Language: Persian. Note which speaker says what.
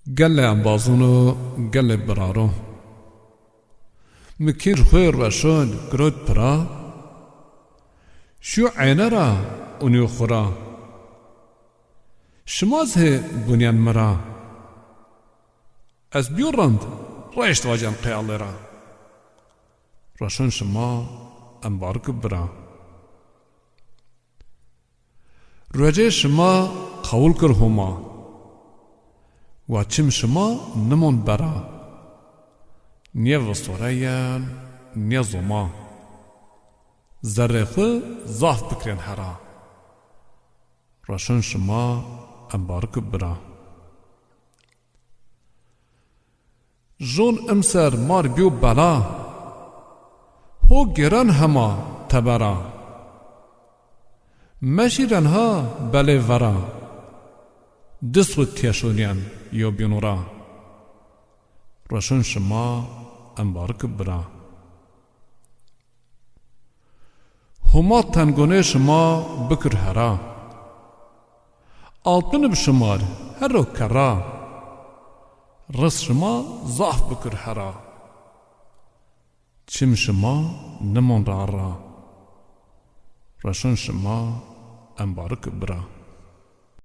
Speaker 1: گله انبازونو گله برارو مکیر خوی رشون گرود پرا شو عینه را اونیو خورا شماز هی بنیان مرا از بیورند رایشت واجم قیالی را رشون شما انبارک برا روجه شما قول کر هما و چم شما نمون برا نیه وصوریان نیه زما ذره خو ضعف بکرین هرا رشن شما انبارک برا جون امسر مار بیو بلا هو گران هما تبرا مشیرن ها بله ورا دسو تیشونیان یو بینورا رشن شما انبارک برا هما تنگونه شما بکر هرا آلپن بشمار هر رو کرا رس شما ضعف بکر هرا چم شما نمون را رشن شما انبارک برا